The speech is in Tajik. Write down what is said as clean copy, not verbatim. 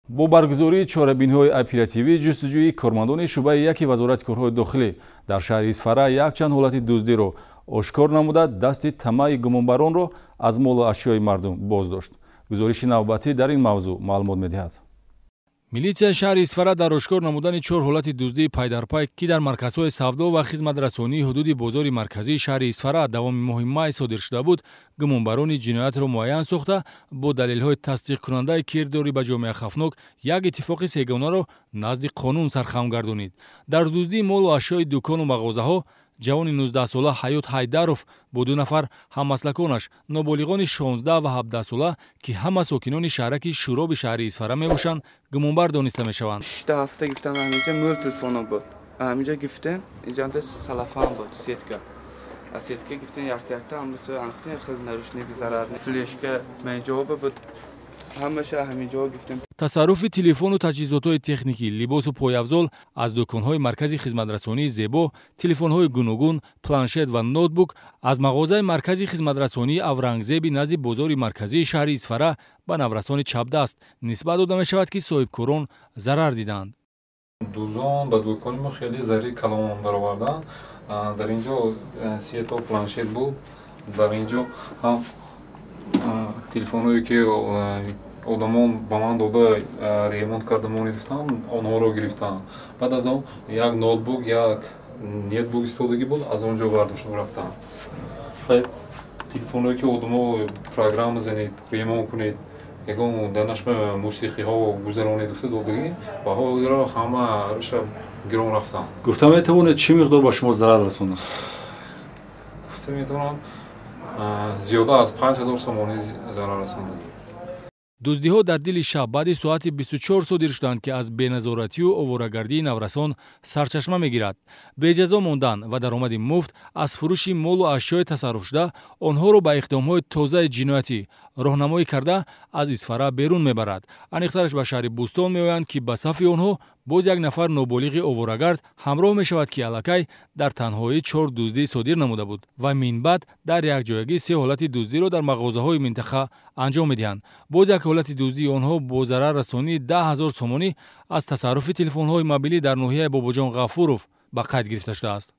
бо баргузории чорабиниҳои оперативӣ ҷустуҷӯи кормандони шуъбаи яки вазорати корҳои дохилӣ дар шаҳри Исфара якчанд ҳолати дуздиро ошкор намуда дасти тамаи гумонбаронро аз молу ашёи мардум боздошт. гузориши навбатӣ дар ин мавзӯъ маълумот медиҳад. милитсияи шаҳри Исфара дар ошкор намудани 4 ҳолати дуздии пайдарпай ки дар марказҳои савдо ва хизматрасонии ҳудуди бозори марказии шаҳри Исфара давоми моҳи май содир шуда буд, гумонбарони ҷиноятро муайян сохта бо далелҳои тасдиқкунандаи кирдори ба ҷомеа хафнок як иттифоқи сегонаро назди қонун сархам гардонид. дар дуздии молу ашёи дӯкону мағозаҳо ҷавони 19-сола Ҳаёт Ҳайдаров бо 2 нафар ҳаммаслаконаш ноболиғони 16 ва 17-сола ки ҳама сокинони шаҳраки Шуроби шаҳри Исфара мебошанд, гумонбар дониста мешаванд. 6 ҳафта гифтам ҳаминҷа мӯл телефоном буд. ҳаминҷа гифтем инҷанта салафан буд, сетка. аз сетка гифтем якта ҳамаша анхтен хел нарушники зарарни флешка менҷоба буд. ҳамаша ҳаминҷо гифтем. тасарруфи телефону таҷҳизотҳои техникӣ, либосу появзол аз дӯконҳои маркази хизматрасонии Зебо, телефонҳои гуногун, планшет ва ноутбук аз мағозаи маркази хизматрасонии Аврангзеби назди бозори марказии шаҳри Исфара ба наврасони чапдаст нисбат дода мешавад, ки соҳибкорон зарар диданд. дӯзон ба дӯкони мо хеле зари калон дароварданд. дар инҷо 30 то планшет буд. дар инҷо телефонҳое ки одамон ба ман дода ремонт карда монӣ гирифтанд, онҳоро гирифтанд. баъд аз он як ноутбук, як нетбук истодагӣ буд, аз он ҷо бардоштам рафтам. телефонҳое ки одамо программа мезанед, ремонт кунед, ягон данашма мусиқиҳо гузаронед гуфта додагӣ, баҳоиро ҳама руша гирон рафтам. гуфта метавонед чӣ миқдор ба шумо зарар расонад? гуфта метавонам зиёда аз 5000 сомонӣ зарар расондагӣ. дуздиҳо дар дили шаб баъди соати 24 содир шуданд, ки аз беназоратию оварагардии наврасон сарчашма мегирад. беҷазо мондан ва даромади муфт аз фурӯши молу ашёи тасарруфшуда онҳоро ба иқдомҳои тозаи ҷиноятӣ роҳнамоӣ карда аз Исфара берун мебарад. аниқтараш ба шаҳри Бӯстон меоянд, ки ба сафи онҳо боз як нафар ноболиғи оворагард ҳамроҳ мешавад, ки аллакай дар танҳоӣ 4 дуздӣ содир намуда буд ва минбаъд дар якҷоягӣ 3 ҳолати дуздиро дар мағозаҳои минтақа анҷом медиҳанд. боз як ҳолати дуздии онҳо бо зарар расонии 10 000 сомонӣ аз тасарруфи телефонҳои мобилӣ дар ноҳияи Бобоҷон Ғафуров ба қайд гирифта шудааст.